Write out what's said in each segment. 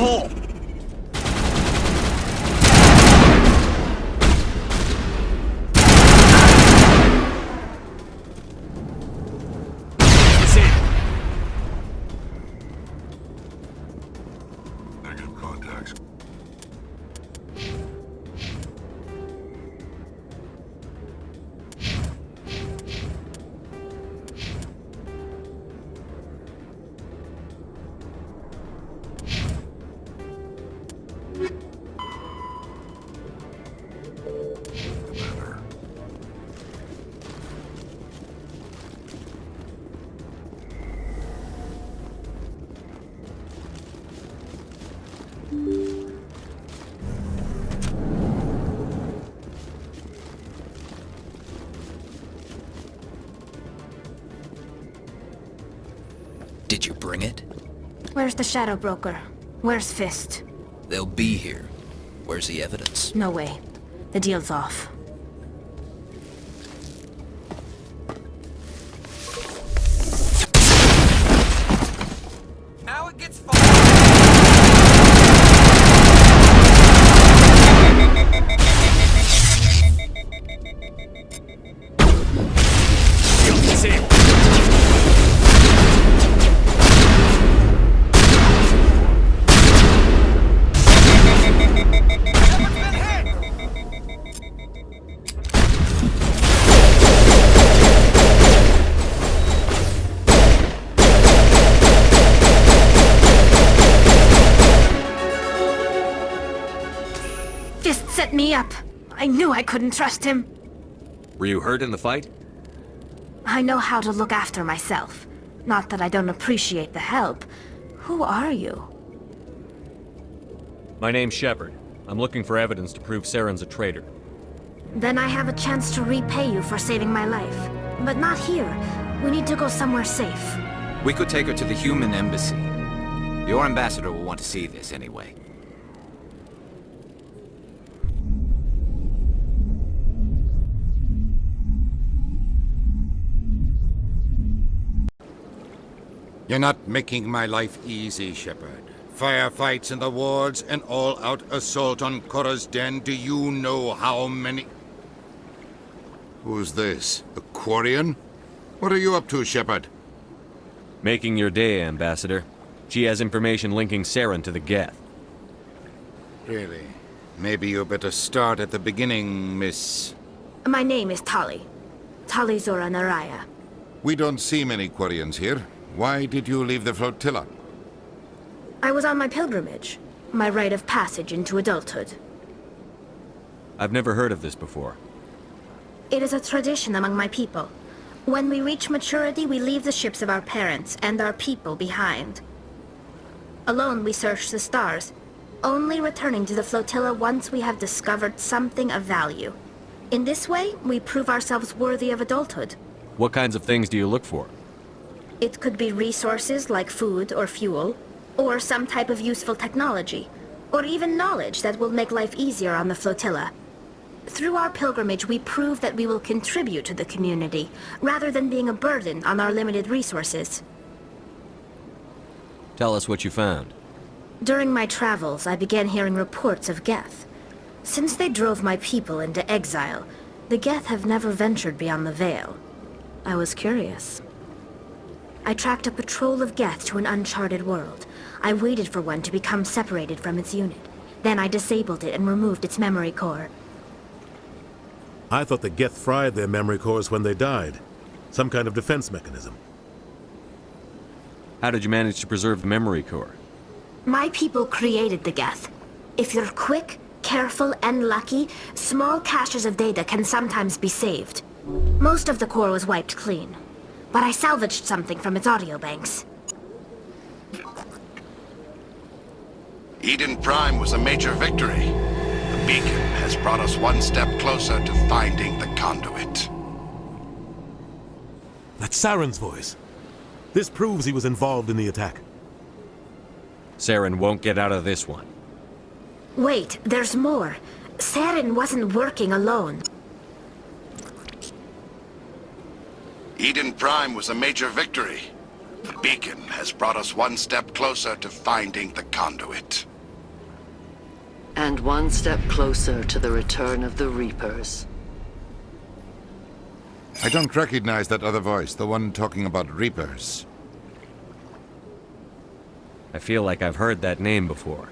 hole! That's it. Negative contacts. Commander. Did you bring it? Where's the Shadow Broker? Where's Fist? They'll be here. Where's the evidence? No way. The deal's off. Now it gets fun. That's it. Fist set me up. I knew I couldn't trust him. Were you hurt in the fight? I know how to look after myself. Not that I don't appreciate the help. Who are you? My name's Shepard. I'm looking for evidence to prove Saren's a traitor. Then I have a chance to repay you for saving my life. But not here. We need to go somewhere safe. We could take her to the human embassy. Your ambassador will want to see this anyway. You're not making my life easy, Shepard. Firefights in the wards, an all-out assault on Korra's den. Do you know how many... Who's this? A Quarian? What are you up to, Shepard? Making your day, Ambassador. She has information linking Saren to the Geth. Really? Maybe you better start at the beginning, Miss... My name is Tali. Tali Zora Naraya. We don't see many Quarians here. Why did you leave the flotilla? I was on my pilgrimage. My rite of passage into adulthood. I've never heard of this before. It is a tradition among my people. When we reach maturity, we leave the ships of our parents and our people behind. Alone, we search the stars, only returning to the flotilla once we have discovered something of value. In this way, we prove ourselves worthy of adulthood. What kinds of things do you look for? It could be resources like food or fuel, or some type of useful technology, or even knowledge that will make life easier on the flotilla. Through our pilgrimage, we prove that we will contribute to the community, rather than being a burden on our limited resources. Tell us what you found. During my travels, I began hearing reports of Geth. Since they drove my people into exile, the Geth have never ventured beyond the Veil. I was curious. I tracked a patrol of Geth to an uncharted world. I waited for one to become separated from its unit. Then I disabled it and removed its memory core. I thought the Geth fried their memory cores when they died. Some kind of defense mechanism. How did you manage to preserve the memory core? My people created the Geth. If you're quick, careful, and lucky, small caches of data can sometimes be saved. Most of the core was wiped clean, but I salvaged something from its audio banks. Eden Prime was a major victory. The beacon has brought us one step closer to finding the conduit. That's Saren's voice. This proves he was involved in the attack. Saren won't get out of this one. Wait, there's more. Saren wasn't working alone. Eden Prime was a major victory. The beacon has brought us one step closer to finding the conduit. And one step closer to the return of the Reapers. I don't recognize that other voice, the one talking about Reapers. I feel like I've heard that name before.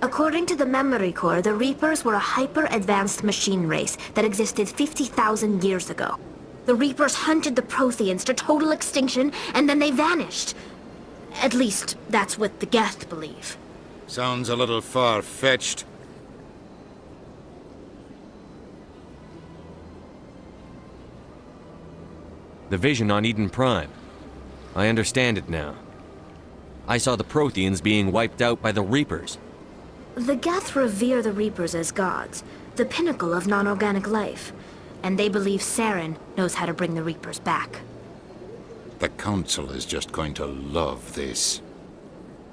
According to the Memory Core, the Reapers were a hyper-advanced machine race that existed 50,000 years ago. The Reapers hunted the Protheans to total extinction, and then they vanished. At least, that's what the Geth believe. Sounds a little far-fetched. The vision on Eden Prime. I understand it now. I saw the Protheans being wiped out by the Reapers. The Geth revere the Reapers as gods, the pinnacle of non-organic life. And they believe Saren knows how to bring the Reapers back. The Council is just going to love this.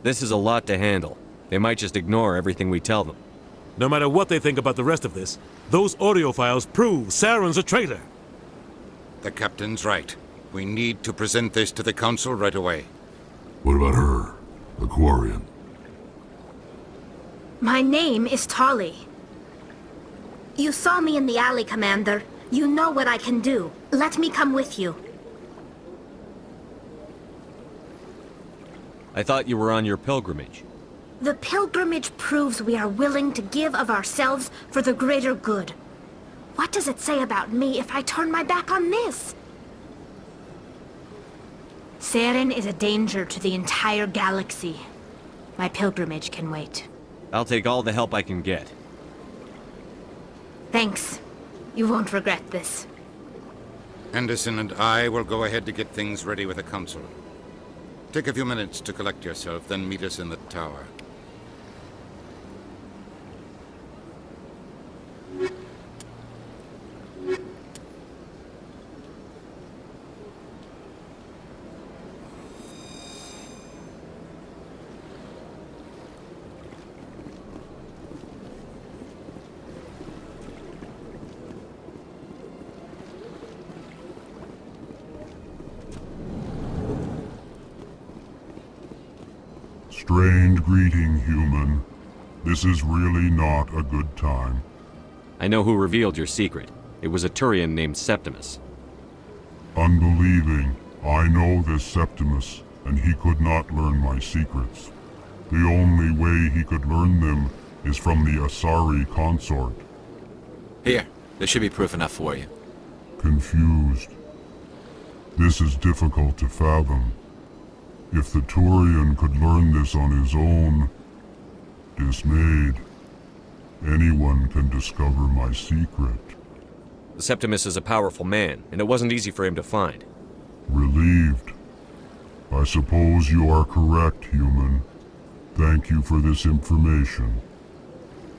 This is a lot to handle. They might just ignore everything we tell them. No matter what they think about the rest of this, those audio files prove Saren's a traitor. The Captain's right. We need to present this to the Council right away. What about her? The Quarian? My name is Tali. You saw me in the alley, Commander. You know what I can do. Let me come with you. I thought you were on your pilgrimage. The pilgrimage proves we are willing to give of ourselves for the greater good. What does it say about me if I turn my back on this? Saren is a danger to the entire galaxy. My pilgrimage can wait. I'll take all the help I can get. Thanks. You won't regret this. Anderson and I will go ahead to get things ready with the Council. Take a few minutes to collect yourself, then meet us in the tower. Strange greeting, human. This is really not a good time. I know who revealed your secret. It was a Turian named Septimus. Unbelieving, I know this Septimus, and he could not learn my secrets. The only way he could learn them is from the Asari consort. Here, there should be proof enough for you. Confused. This is difficult to fathom. If the Turian could learn this on his own, dismayed, anyone can discover my secret. Septimus is a powerful man, and it wasn't easy for him to find. Relieved. I suppose you are correct, human. Thank you for this information.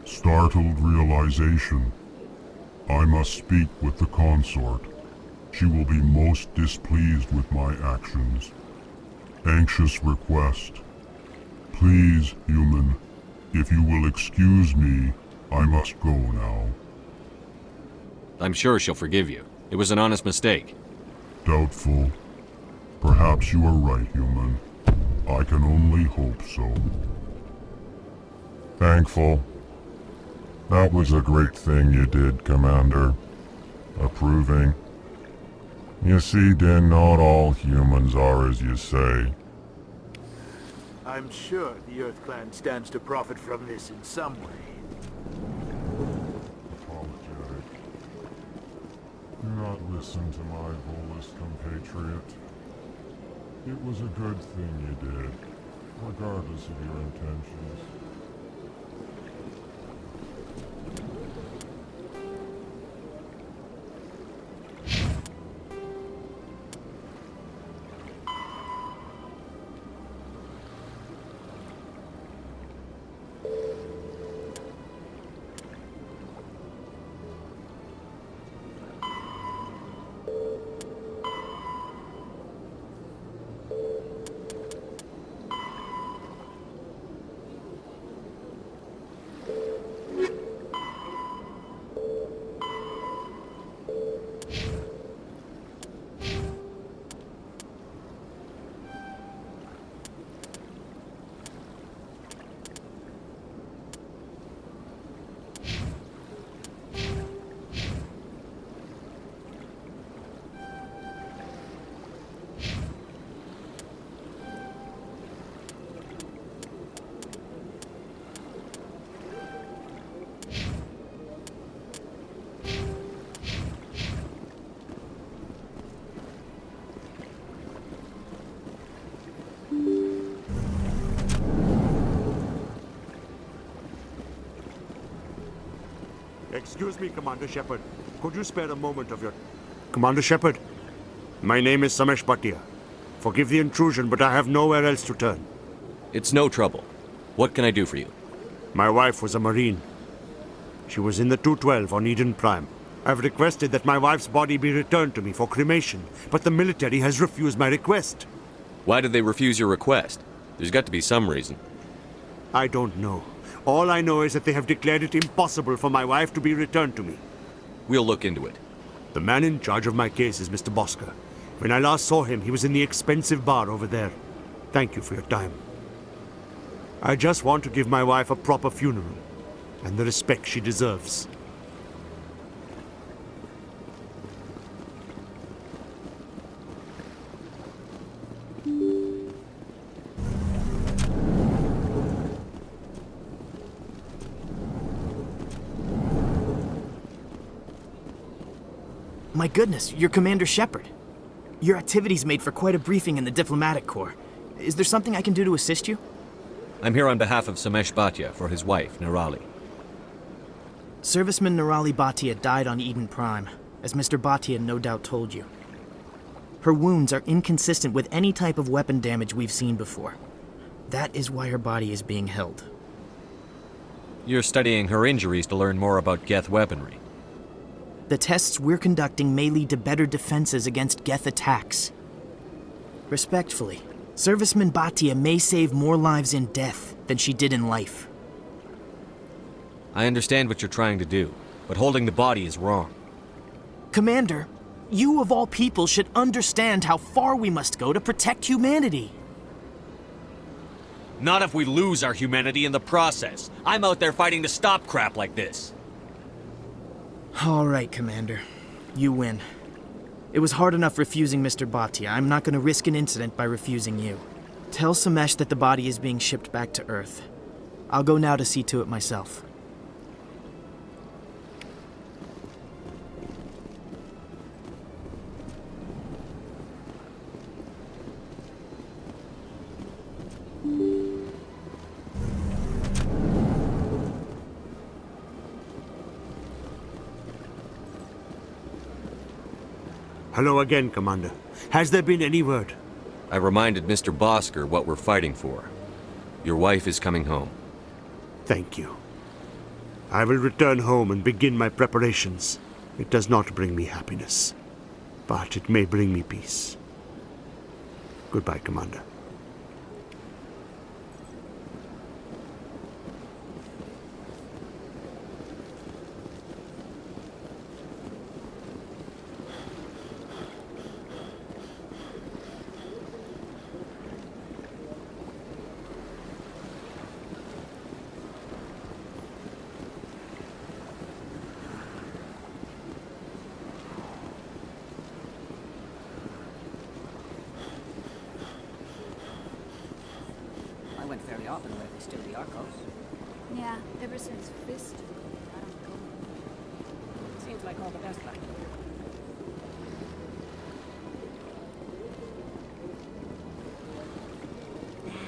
Startled realization. I must speak with the consort. She will be most displeased with my actions. Anxious request. Please, human, if you will excuse me, I must go now. I'm sure she'll forgive you. It was an honest mistake. Doubtful. Perhaps you are right, human. I can only hope so. Thankful. That was a great thing you did, Commander. Approving. You see, Din, not all humans are as you say. I'm sure the Earth Clan stands to profit from this in some way. Apologetic. Do not listen to my Volus compatriot. It was a good thing you did, regardless of your intentions. Excuse me, Commander Shepard. Could you spare a moment of your... Commander Shepard, my name is Samesh Bhatia. Forgive the intrusion, but I have nowhere else to turn. It's no trouble. What can I do for you? My wife was a Marine. She was in the 212 on Eden Prime. I've requested that my wife's body be returned to me for cremation, but the military has refused my request. Why did they refuse your request? There's got to be some reason. I don't know. All I know is that they have declared it impossible for my wife to be returned to me. We'll look into it. The man in charge of my case is Mr. Bosker. When I last saw him, he was in the expensive bar over there. Thank you for your time. I just want to give my wife a proper funeral, and the respect she deserves. My goodness, you're Commander Shepard. Your activities made for quite a briefing in the Diplomatic Corps. Is there something I can do to assist you? I'm here on behalf of Samesh Bhatia for his wife, Nirali. Serviceman Nirali Bhatia died on Eden Prime, as Mr. Bhatia no doubt told you. Her wounds are inconsistent with any type of weapon damage we've seen before. That is why her body is being held. You're studying her injuries to learn more about Geth weaponry. The tests we're conducting may lead to better defenses against Geth attacks. Respectfully, Serviceman Bhatia may save more lives in death than she did in life. I understand what you're trying to do, but holding the body is wrong. Commander, you of all people should understand how far we must go to protect humanity. Not if we lose our humanity in the process. I'm out there fighting to stop crap like this. All right, Commander. You win. It was hard enough refusing Mr. Bhatia. I'm not going to risk an incident by refusing you. Tell Samesh that the body is being shipped back to Earth. I'll go now to see to it myself. Hello again, Commander. Has there been any word? I reminded Mr. Bosker what we're fighting for. Your wife is coming home. Thank you. I will return home and begin my preparations. It does not bring me happiness, but it may bring me peace. Goodbye, Commander. I went fairly often where they steal the Arcos. Yeah, ever since Fist. Seems like all the best back there.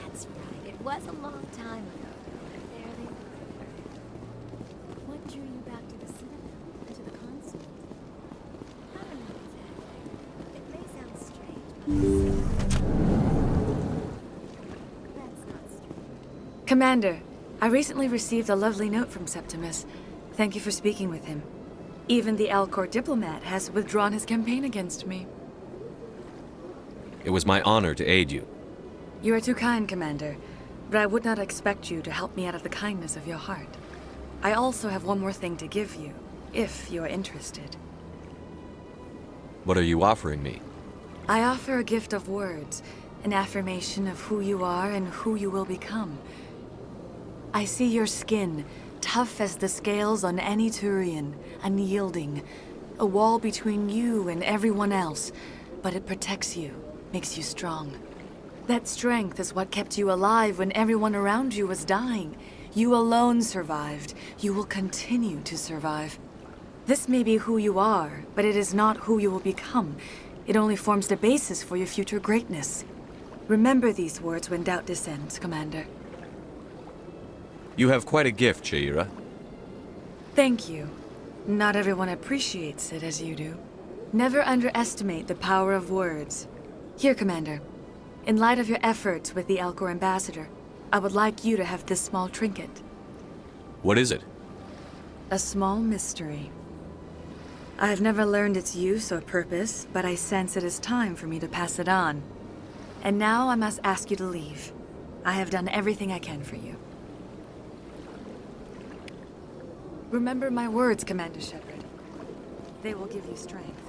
That's right. It was a long time ago. There they were. What drew you back to the Citadel and to the Consul? I don't know exactly. It may sound strange, but that's not strange. Commander, I recently received a lovely note from Septimus. Thank you for speaking with him. Even the Alcor diplomat has withdrawn his campaign against me. It was my honor to aid you. You are too kind, Commander, but I would not expect you to help me out of the kindness of your heart. I also have one more thing to give you, if you are interested. What are you offering me? I offer a gift of words, an affirmation of who you are and who you will become. I see your skin, tough as the scales on any Turian, unyielding, a wall between you and everyone else, but it protects you, makes you strong. That strength is what kept you alive when everyone around you was dying. You alone survived. You will continue to survive. This may be who you are, but it is not who you will become. It only forms the basis for your future greatness. Remember these words when doubt descends, Commander. You have quite a gift, Shaira. Thank you. Not everyone appreciates it as you do. Never underestimate the power of words. Here, Commander. In light of your efforts with the Elcor ambassador, I would like you to have this small trinket. What is it? A small mystery. I have never learned its use or purpose, but I sense it is time for me to pass it on. And now I must ask you to leave. I have done everything I can for you. Remember my words, Commander Shepard. They will give you strength.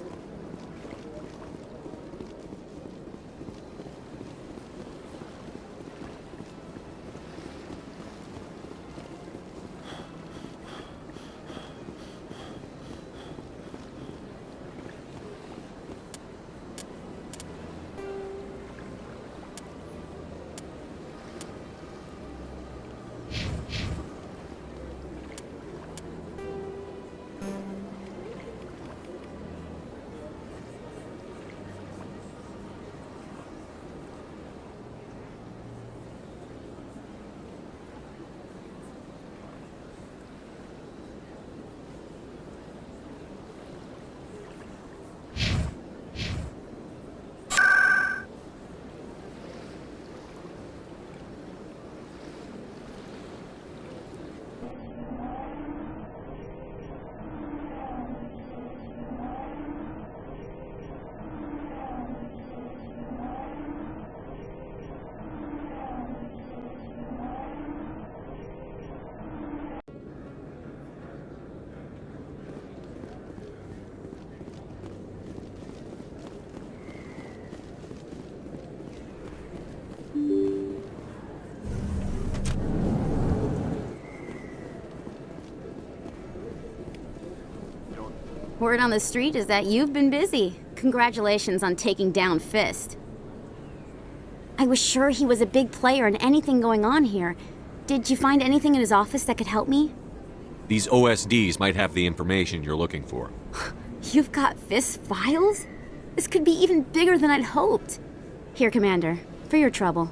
Word on the street is that you've been busy. Congratulations on taking down Fist. I was sure he was a big player in anything going on here. Did you find anything in his office that could help me? These OSDs might have the information you're looking for. You've got Fist's files? This could be even bigger than I'd hoped. Here, Commander, for your trouble.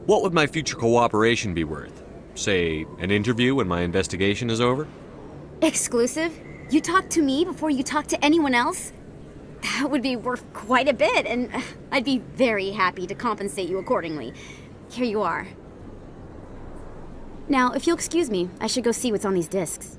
What would my future cooperation be worth? Say, an interview when my investigation is over? Exclusive? You talk to me before you talk to anyone else? That would be worth quite a bit, and I'd be very happy to compensate you accordingly. Here you are. Now, if you'll excuse me, I should go see what's on these discs.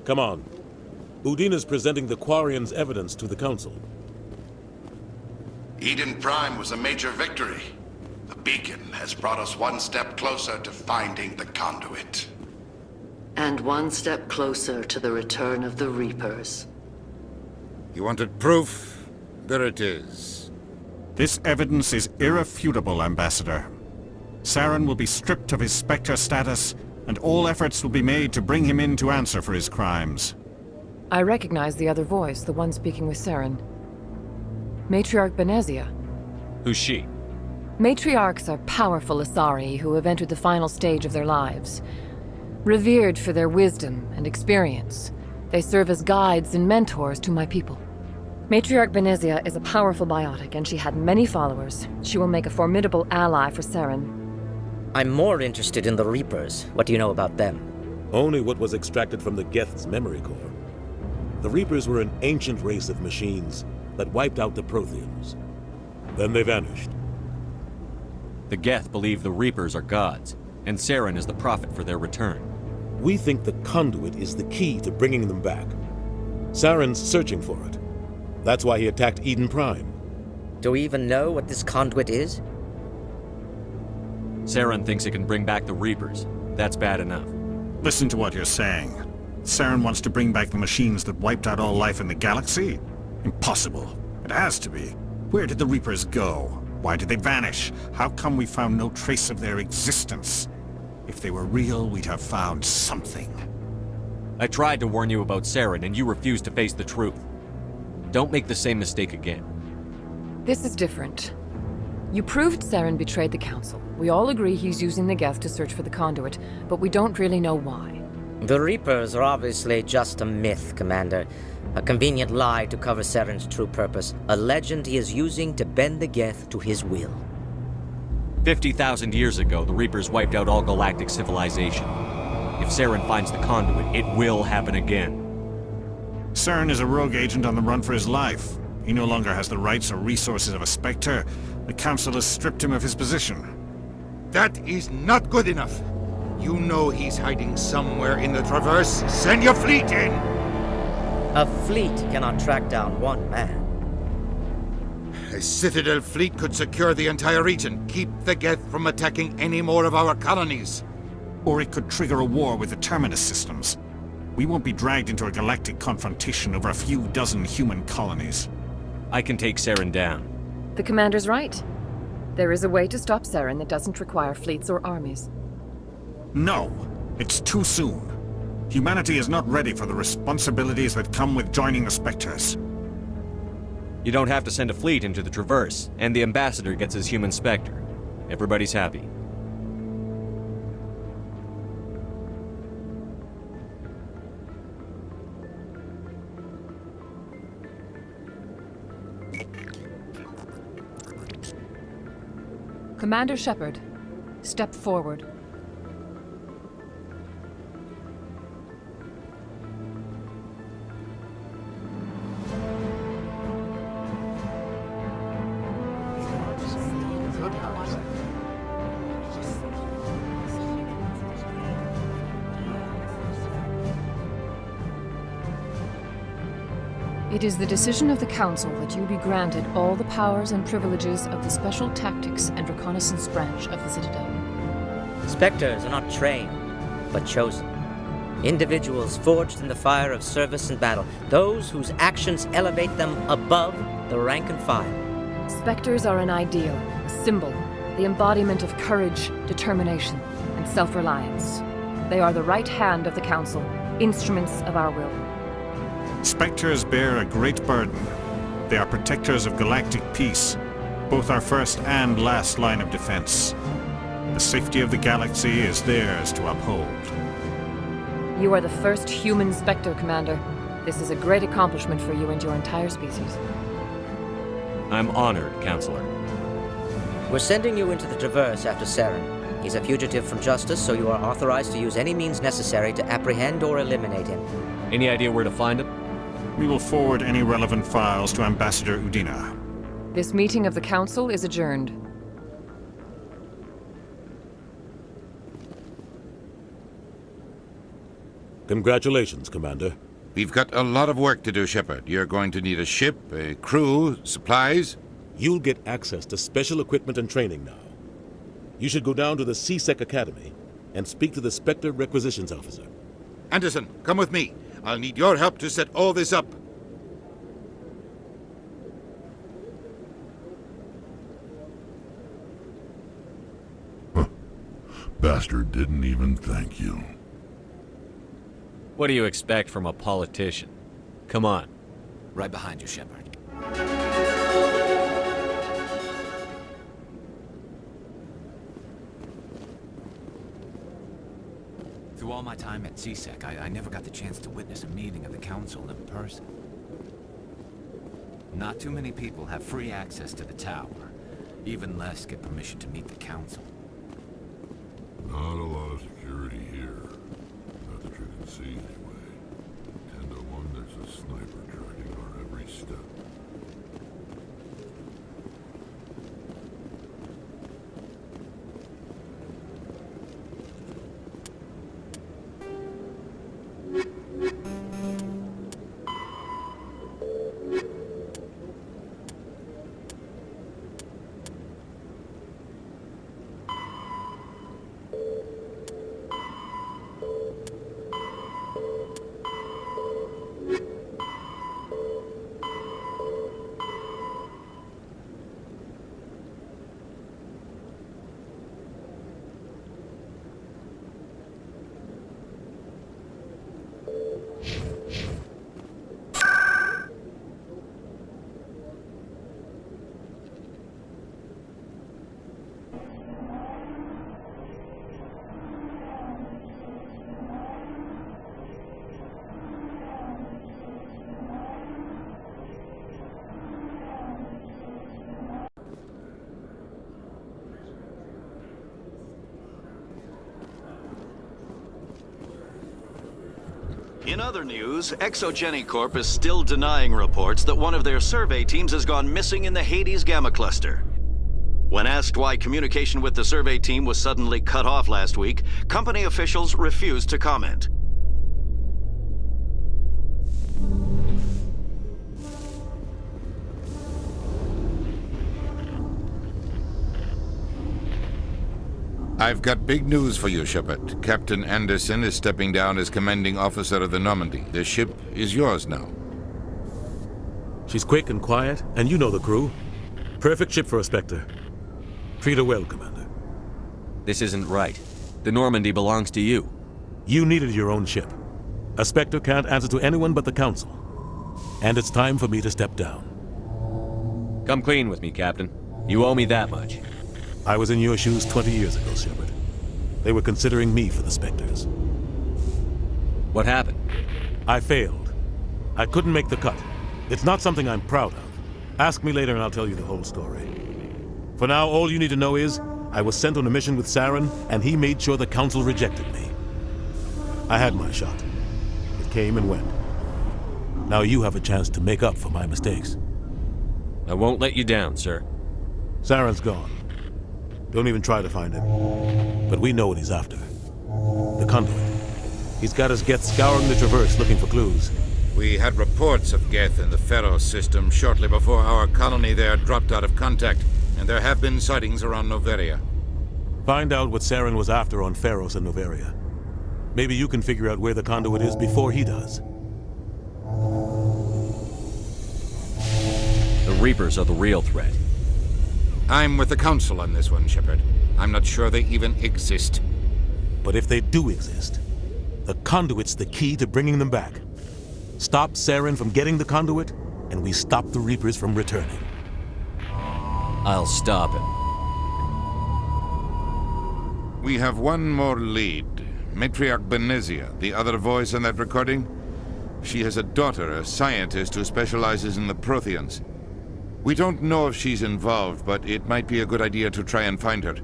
Come on. Udina's presenting the Quarian's evidence to the Council. Eden Prime was a major victory. The beacon has brought us one step closer to finding the conduit. And one step closer to the return of the Reapers. You wanted proof? There it is. This evidence is irrefutable, Ambassador. Saren will be stripped of his Spectre status, and all efforts will be made to bring him in to answer for his crimes. I recognize the other voice, the one speaking with Saren. Matriarch Benezia. Who's she? Matriarchs are powerful Asari who have entered the final stage of their lives. Revered for their wisdom and experience, they serve as guides and mentors to my people. Matriarch Benezia is a powerful biotic, and she had many followers. She will make a formidable ally for Saren. I'm more interested in the Reapers. What do you know about them? Only what was extracted from the Geth's memory core. The Reapers were an ancient race of machines that wiped out the Protheans. Then they vanished. The Geth believe the Reapers are gods, and Saren is the prophet for their return. We think the conduit is the key to bringing them back. Saren's searching for it. That's why he attacked Eden Prime. Do we even know what this conduit is? Saren thinks it can bring back the Reapers. That's bad enough. Listen to what you're saying. Saren wants to bring back the machines that wiped out all life in the galaxy? Impossible. It has to be. Where did the Reapers go? Why did they vanish? How come we found no trace of their existence? If they were real, we'd have found something. I tried to warn you about Saren, and you refused to face the truth. Don't make the same mistake again. This is different. You proved Saren betrayed the Council. We all agree he's using the Geth to search for the conduit, but we don't really know why. The Reapers are obviously just a myth, Commander. A convenient lie to cover Saren's true purpose. A legend he is using to bend the Geth to his will. 50,000 years ago, the Reapers wiped out all galactic civilization. If Saren finds the conduit, it will happen again. Saren is a rogue agent on the run for his life. He no longer has the rights or resources of a Spectre. The Council has stripped him of his position. That is not good enough. You know he's hiding somewhere in the Traverse. Send your fleet in! A fleet cannot track down one man. A Citadel fleet could secure the entire region, keep the Geth from attacking any more of our colonies. Or it could trigger a war with the Terminus systems. We won't be dragged into a galactic confrontation over a few dozen human colonies. I can take Saren down. The Commander's right. There is a way to stop Saren that doesn't require fleets or armies. No, it's too soon. Humanity is not ready for the responsibilities that come with joining the Spectres. You don't have to send a fleet into the Traverse, and the Ambassador gets his human Spectre. Everybody's happy. Commander Shepard, step forward. It is the decision of the Council that you be granted all the powers and privileges of the Special Tactics and Reconnaissance Branch of the Citadel. Spectres are not trained, but chosen. Individuals forged in the fire of service and battle, those whose actions elevate them above the rank and file. Spectres are an ideal, a symbol, the embodiment of courage, determination, and self-reliance. They are the right hand of the Council, instruments of our will. Spectres bear a great burden. They are protectors of galactic peace, both our first and last line of defense. The safety of the galaxy is theirs to uphold. You are the first human Spectre, Commander. This is a great accomplishment for you and your entire species. I'm honored, Counselor. We're sending you into the Traverse after Saren. He's a fugitive from justice, so you are authorized to use any means necessary to apprehend or eliminate him. Any idea where to find him? We will forward any relevant files to Ambassador Udina. This meeting of the Council is adjourned. Congratulations, Commander. We've got a lot of work to do, Shepard. You're going to need a ship, a crew, supplies. You'll get access to special equipment and training now. You should go down to the C-Sec Academy and speak to the Spectre Requisitions Officer. Anderson, come with me. I'll need your help to set all this up. Bastard didn't even thank you. What do you expect from a politician? Come on. Right behind you, Shepard. Through all my time at C-Sec, I never got the chance to witness a meeting of the Council in person. Not too many people have free access to the tower. Even less get permission to meet the Council. Not a lot of security here. Not that you can see anyway. 10 to 1, there's a sniper tracking our every step. In other news, Exogeny Corp is still denying reports that one of their survey teams has gone missing in the Hades Gamma Cluster. When asked why communication with the survey team was suddenly cut off last week, company officials refused to comment. I've got big news for you, Shepard. Captain Anderson is stepping down as commanding officer of the Normandy. The ship is yours now. She's quick and quiet, and you know the crew. Perfect ship for a Spectre. Treat her well, Commander. This isn't right. The Normandy belongs to you. You needed your own ship. A Spectre can't answer to anyone but the Council. And it's time for me to step down. Come clean with me, Captain. You owe me that much. I was in your shoes 20 years ago, Shepard. They were considering me for the Spectres. What happened? I failed. I couldn't make the cut. It's not something I'm proud of. Ask me later and I'll tell you the whole story. For now, all you need to know is, I was sent on a mission with Saren, and he made sure the Council rejected me. I had my shot. It came and went. Now you have a chance to make up for my mistakes. I won't let you down, sir. Saren's gone. Don't even try to find him. But we know what he's after. The conduit. He's got his Geth scouring the Traverse looking for clues. We had reports of Geth in the Pharos system shortly before our colony there dropped out of contact, and there have been sightings around Noveria. Find out what Saren was after on Pharos and Noveria. Maybe you can figure out where the conduit is before he does. The Reapers are the real threat. I'm with the Council on this one, Shepard. I'm not sure they even exist. But if they do exist, the conduit's the key to bringing them back. Stop Saren from getting the conduit, and we stop the Reapers from returning. I'll stop him. We have one more lead. Matriarch Benezia, the other voice on that recording. She has a daughter, a scientist who specializes in the Protheans. We don't know if she's involved, but it might be a good idea to try and find her.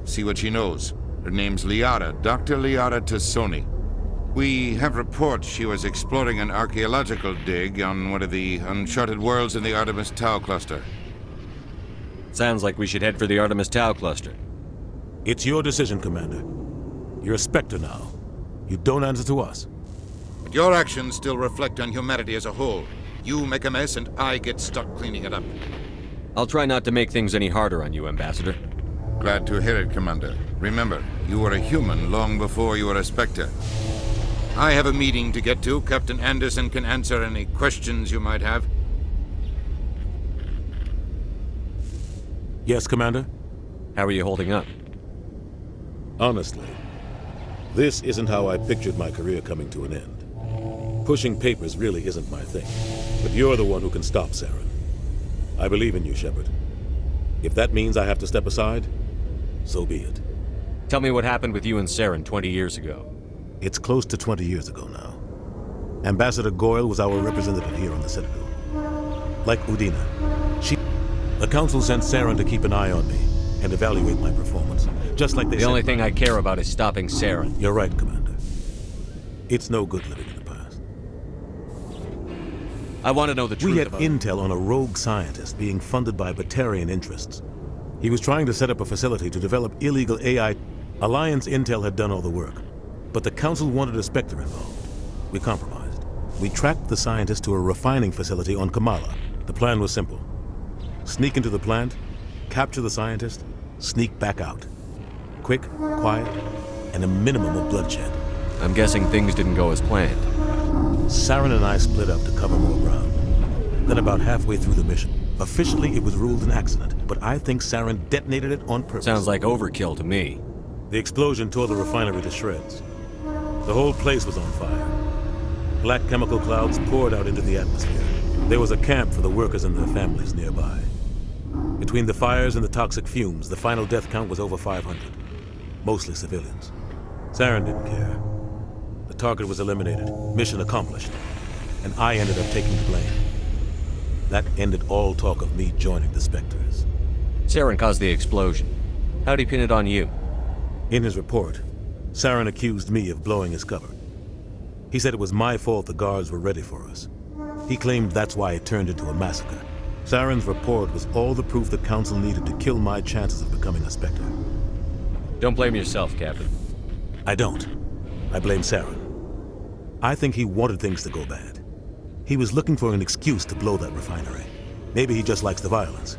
See what she knows. Her name's Liara, Dr. Liara Tassoni. We have reports she was exploring an archaeological dig on one of the uncharted worlds in the Artemis Tau cluster. Sounds like we should head for the Artemis Tau cluster. It's your decision, Commander. You're a Spectre now. You don't answer to us. But your actions still reflect on humanity as a whole. You make a mess and I get stuck cleaning it up. I'll try not to make things any harder on you, Ambassador. Glad to hear it, Commander. Remember, you were a human long before you were a Spectre. I have a meeting to get to. Captain Anderson can answer any questions you might have. Yes, Commander? How are you holding up? Honestly, this isn't how I pictured my career coming to an end. Pushing papers really isn't my thing. But you're the one who can stop Saren. I believe in you, Shepard. If that means I have to step aside, so be it. Tell me what happened with you and Saren 20 years ago. It's close to 20 years ago now. Ambassador Goyle was our representative here on the Citadel. Like Udina, the Council sent Saren to keep an eye on me and evaluate my performance, just like they The only thing I care about is stopping Saren. You're right, Commander. It's no good living in the past. I want to know the truth We had about intel on a rogue scientist being funded by Batarian interests. He was trying to set up a facility to develop illegal AI. Alliance intel had done all the work, but the Council wanted a Spectre involved. We compromised. We tracked the scientist to a refining facility on Kamala. The plan was simple. Sneak into the plant, capture the scientist, sneak back out. Quick, quiet, and a minimum of bloodshed. I'm guessing things didn't go as planned. Saren and I split up to cover more ground. Then about halfway through the mission, officially it was ruled an accident, but I think Saren detonated it on purpose. Sounds like overkill to me. The explosion tore the refinery to shreds. The whole place was on fire. Black chemical clouds poured out into the atmosphere. There was a camp for the workers and their families nearby. Between the fires and the toxic fumes, the final death count was over 500. Mostly civilians. Saren didn't care. The target was eliminated, mission accomplished, and I ended up taking the blame. That ended all talk of me joining the Spectres. Saren caused the explosion. How'd he pin it on you? In his report, Saren accused me of blowing his cover. He said it was my fault the guards were ready for us. He claimed that's why it turned into a massacre. Saren's report was all the proof the Council needed to kill my chances of becoming a Spectre. Don't blame yourself, Captain. I don't. I blame Saren. I think he wanted things to go bad. He was looking for an excuse to blow that refinery. Maybe he just likes the violence.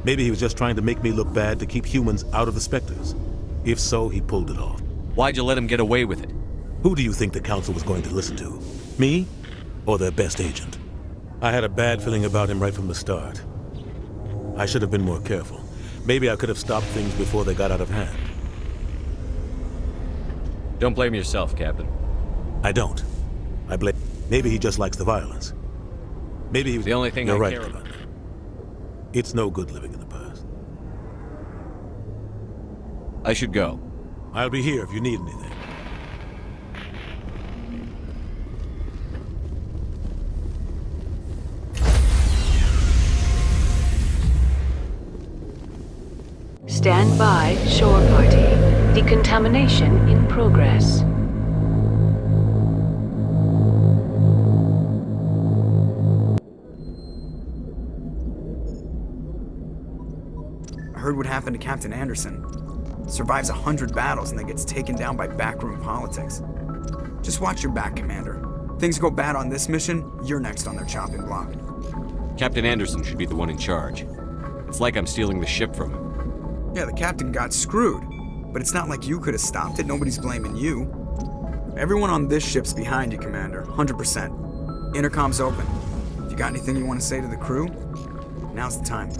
Maybe he was just trying to make me look bad to keep humans out of the Spectres. If so, he pulled it off. Why'd you let him get away with it? Who do you think the Council was going to listen to? Me? Or their best agent? I had a bad feeling about him right from the start. I should have been more careful. Maybe I could have stopped things before they got out of hand. Don't blame yourself, Captain. I don't. I blame... Maybe he just likes the violence. Maybe he was... The only thing You're I right care about that. It's no good living in the past. I should go. I'll be here if you need anything. Stand by, shore party. Decontamination in progress. I heard what happened to Captain Anderson. Survives 100 battles and then gets taken down by backroom politics. Just watch your back, Commander. Things go bad on this mission, you're next on their chopping block. Captain Anderson should be the one in charge. It's like I'm stealing the ship from him. Yeah, the captain got screwed. But it's not like you could have stopped it. Nobody's blaming you. Everyone on this ship's behind you, Commander. 100%. Intercom's open. If you got anything you want to say to the crew, now's the time.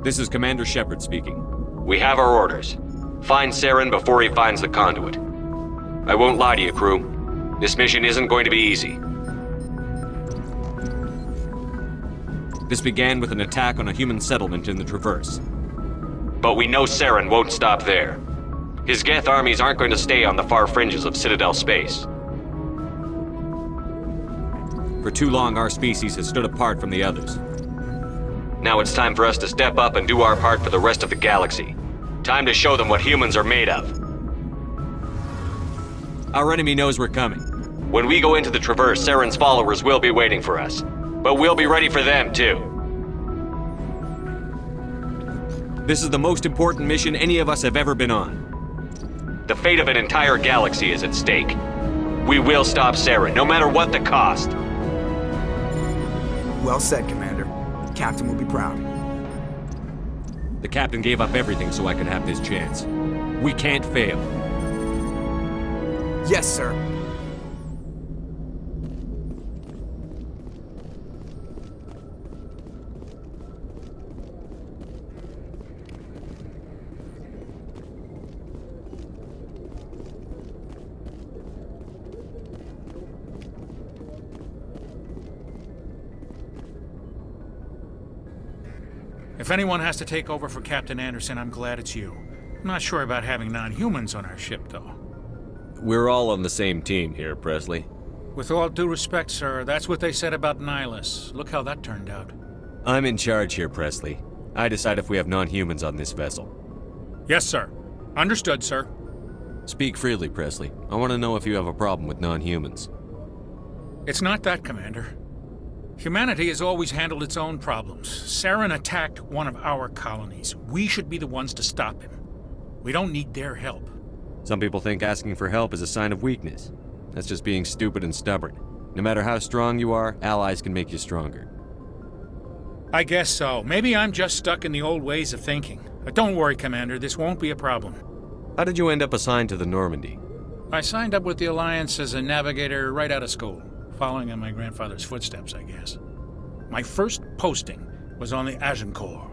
This is Commander Shepard speaking. We have our orders. Find Saren before he finds the conduit. I won't lie to you, crew. This mission isn't going to be easy. This began with an attack on a human settlement in the Traverse. But we know Saren won't stop there. His Geth armies aren't going to stay on the far fringes of Citadel space. For too long, our species has stood apart from the others. Now it's time for us to step up and do our part for the rest of the galaxy. Time to show them what humans are made of. Our enemy knows we're coming. When we go into the Traverse, Saren's followers will be waiting for us. But we'll be ready for them, too. This is the most important mission any of us have ever been on. The fate of an entire galaxy is at stake. We will stop Saren, no matter what the cost. Well said, Commander. The captain will be proud. The captain gave up everything so I could have this chance. We can't fail. Yes, sir. If anyone has to take over for Captain Anderson, I'm glad it's you. I'm not sure about having non-humans on our ship, though. We're all on the same team here, Presley. With all due respect, sir, that's what they said about Nihilus. Look how that turned out. I'm in charge here, Presley. I decide if we have non-humans on this vessel. Yes, sir. Understood, sir. Speak freely, Presley. I want to know if you have a problem with non-humans. It's not that, Commander. Humanity has always handled its own problems. Saren attacked one of our colonies. We should be the ones to stop him. We don't need their help. Some people think asking for help is a sign of weakness. That's just being stupid and stubborn. No matter how strong you are, allies can make you stronger. I guess so. Maybe I'm just stuck in the old ways of thinking. But don't worry, Commander. This won't be a problem. How did you end up assigned to the Normandy? I signed up with the Alliance as a navigator right out of school. Following in my grandfather's footsteps, I guess. My first posting was on the Agincourt.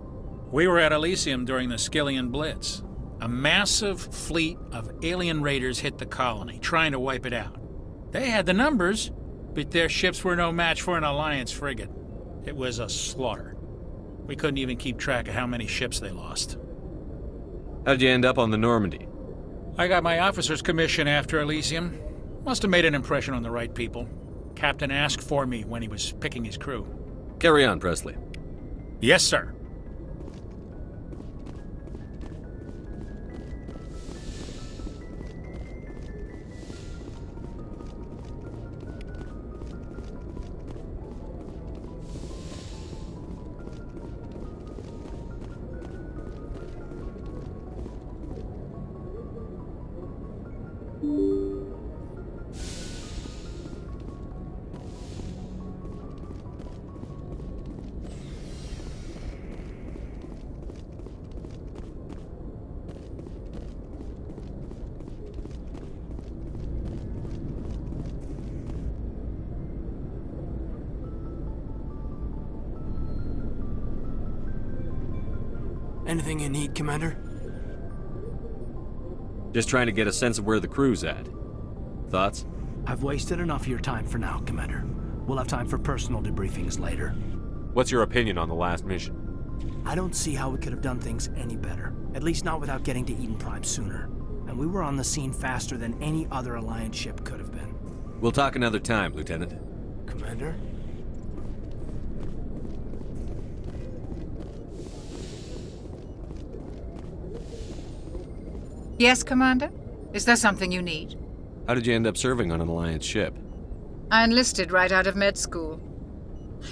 We were at Elysium during the Skillian Blitz. A massive fleet of alien raiders hit the colony, trying to wipe it out. They had the numbers, but their ships were no match for an Alliance frigate. It was a slaughter. We couldn't even keep track of how many ships they lost. How'd you end up on the Normandy? I got my officer's commission after Elysium. Must have made an impression on the right people. Captain asked for me when he was picking his crew. Carry on, Presley. Yes, sir. Anything you need, Commander? Just trying to get a sense of where the crew's at. Thoughts? I've wasted enough of your time for now, Commander. We'll have time for personal debriefings later. What's your opinion on the last mission? I don't see how we could have done things any better. At least not without getting to Eden Prime sooner. And we were on the scene faster than any other Alliance ship could have been. We'll talk another time, Lieutenant. Commander? Yes, Commander? Is there something you need? How did you end up serving on an Alliance ship? I enlisted right out of med school.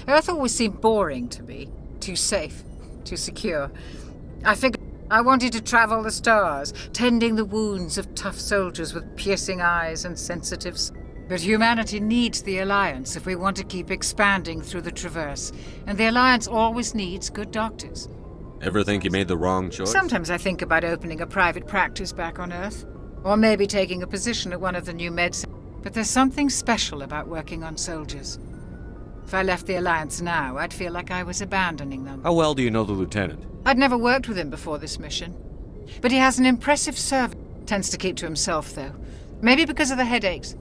Earth always seemed boring to me. Too safe, too secure. I figured I wanted to travel the stars, tending the wounds of tough soldiers with piercing eyes and sensitives. But humanity needs the Alliance if we want to keep expanding through the Traverse, and the Alliance always needs good doctors. Ever think you made the wrong choice? Sometimes I think about opening a private practice back on Earth, or maybe taking a position at one of the new med centers. But there's something special about working on soldiers. If I left the Alliance now, I'd feel like I was abandoning them. How well do you know the Lieutenant? I'd never worked with him before this mission. But he has an impressive service. Tends to keep to himself, though. Maybe because of the headaches.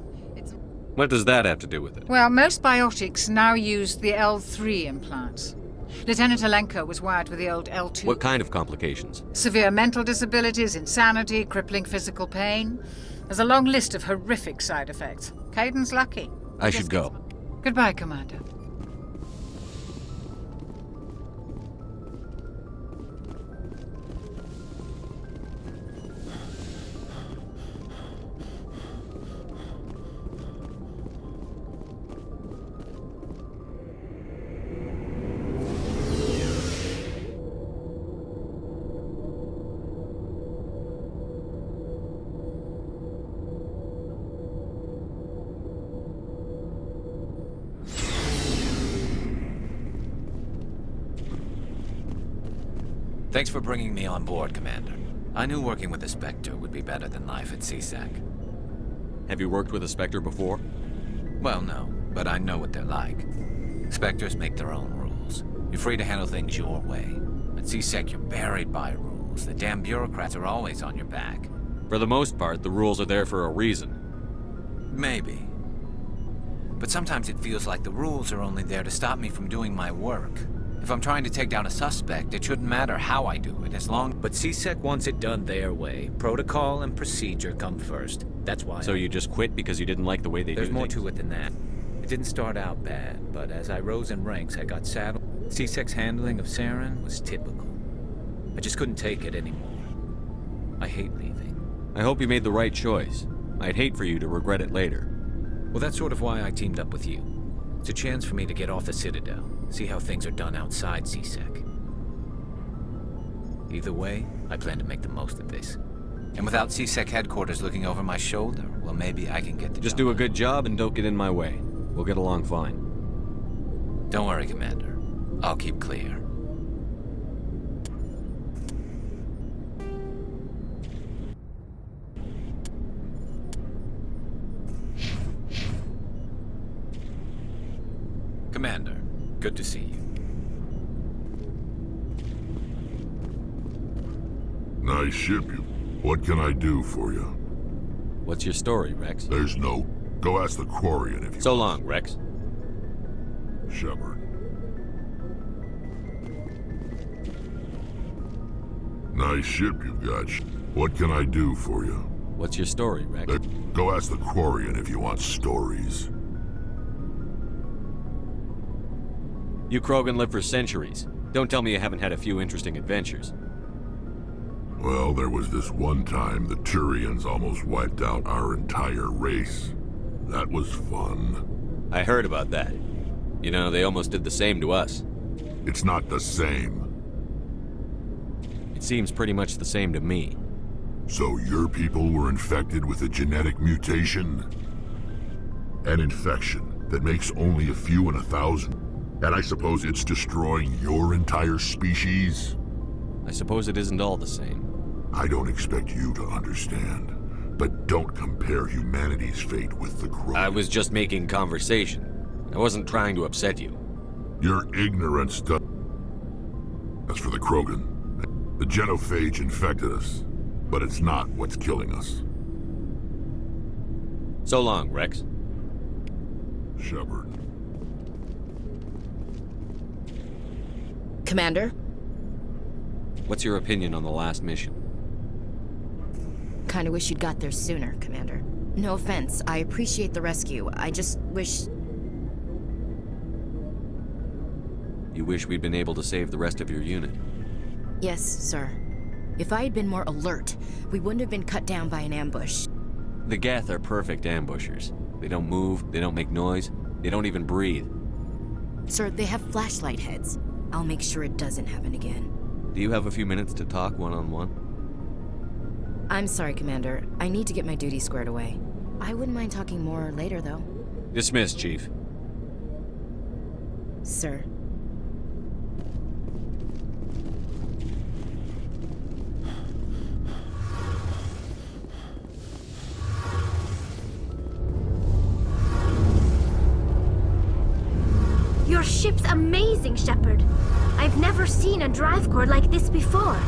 What does that have to do with it? Well, most biotics now use the L3 implants. Lieutenant Alenko was wired with the old L2. What kind of complications? Severe mental disabilities, insanity, crippling physical pain. There's a long list of horrific side effects. Caden's lucky. I should go. Goodbye, Commander. Thanks for bringing me on board, Commander. I knew working with a Spectre would be better than life at CSEC. Have you worked with a Spectre before? Well, no, but I know what they're like. Spectres make their own rules. You're free to handle things your way. At CSEC, you're buried by rules. The damn bureaucrats are always on your back. For the most part, the rules are there for a reason. Maybe. But sometimes it feels like the rules are only there to stop me from doing my work. If I'm trying to take down a suspect, it shouldn't matter how I do it, as long... But CSEC wants it done their way. Protocol and procedure come first. That's why So you just quit because you didn't like the way they do There's things? more to it than that. It didn't start out bad, but as I rose in ranks, I got saddled. CSEC's handling of Saren was typical. I just couldn't take it anymore. I hate leaving. I hope you made the right choice. I'd hate for you to regret it later. Well, that's sort of why I teamed up with you. It's a chance for me to get off the Citadel, see how things are done outside CSEC. Either way, I plan to make the most of this. And without CSEC headquarters looking over my shoulder, well, maybe I can get the Just do a good job and don't get in my way. We'll get along fine. Don't worry, Commander. I'll keep clear. Commander, good to see you. Nice ship you. What can I do for you? What's your story, Rex? There's no... Go ask the Quarian if you... So long, Rex. Shepard. Nice ship you've got. What can I do for you? What's your story, Rex? Go ask the Quarian if you want stories. You Krogan live for centuries. Don't tell me you haven't had a few interesting adventures. Well, there was this one time the Turians almost wiped out our entire race. That was fun. I heard about that. You know, they almost did the same to us. It's not the same. It seems pretty much the same to me. So your people were infected with a genetic mutation? An infection that makes only a few in 1,000? And I suppose it's destroying your entire species? I suppose it isn't all the same. I don't expect you to understand. But don't compare humanity's fate with the Krogan. I was just making conversation. I wasn't trying to upset you. Your ignorance does... As for the Krogan, The genophage infected us, but it's not what's killing us. So long, Rex. Shepard. Commander? What's your opinion on the last mission? Kinda wish you'd got there sooner, Commander. No offense, I appreciate the rescue. I just wish... You wish we'd been able to save the rest of your unit? Yes, sir. If I had been more alert, we wouldn't have been cut down by an ambush. The Geth are perfect ambushers. They don't move, they don't make noise, they don't even breathe. Sir, they have flashlight heads. I'll make sure it doesn't happen again. Do you have a few minutes to talk one-on-one? I'm sorry, Commander. I need to get my duty squared away. I wouldn't mind talking more later, though. Dismissed, Chief. Sir. Your ship's amazing, Shepard. I've never seen a drive core like this before.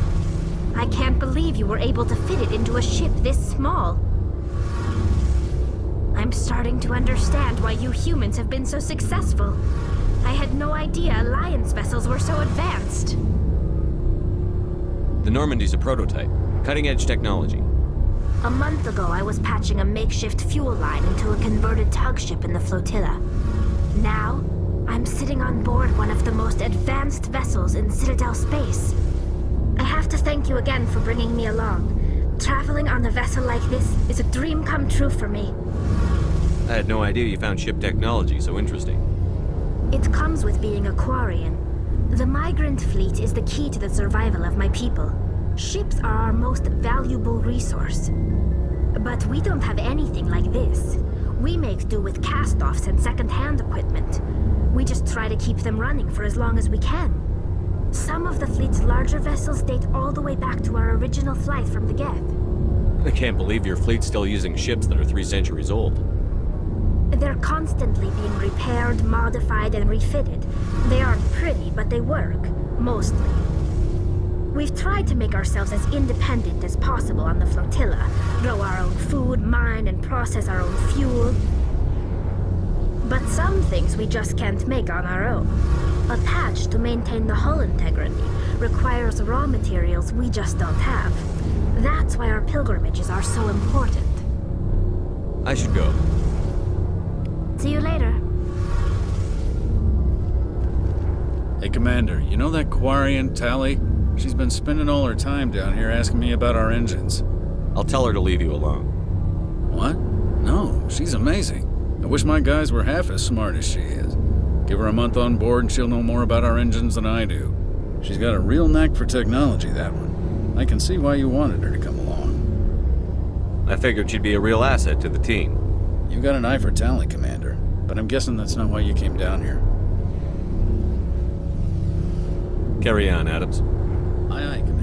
I can't believe you were able to fit it into a ship this small. I'm starting to understand why you humans have been so successful. I had no idea Alliance vessels were so advanced. The Normandy's a prototype. Cutting-edge technology. A month ago, I was patching a makeshift fuel line into a converted tug ship in the flotilla. Now, I'm sitting on board one of the most advanced vessels in Citadel space. I have to thank you again for bringing me along. Traveling on a vessel like this is a dream come true for me. I had no idea you found ship technology so interesting. It comes with being a Quarian. The migrant fleet is the key to the survival of my people. Ships are our most valuable resource. But we don't have anything like this. We make do with cast-offs and second-hand equipment. We just try to keep them running for as long as we can. Some of the fleet's larger vessels date all the way back to our original flight from the Geth. I can't believe your fleet's still using ships that are 3 centuries old. They're constantly being repaired, modified, and refitted. They aren't pretty, but they work. Mostly. We've tried to make ourselves as independent as possible on the flotilla. Grow our own food, mine, and process our own fuel. But some things we just can't make on our own. A patch to maintain the hull integrity requires raw materials we just don't have. That's why our pilgrimages are so important. I should go. See you later. Hey, Commander, you know that Quarian, Tally? She's been spending all her time down here asking me about our engines. I'll tell her to leave you alone. What? No, she's amazing. I wish my guys were half as smart as she is. Give her a month on board and she'll know more about our engines than I do. She's got a real knack for technology, that one. I can see why you wanted her to come along. I figured she'd be a real asset to the team. You got an eye for talent, Commander, but I'm guessing that's not why you came down here. Carry on, Adams. Aye, aye, Commander.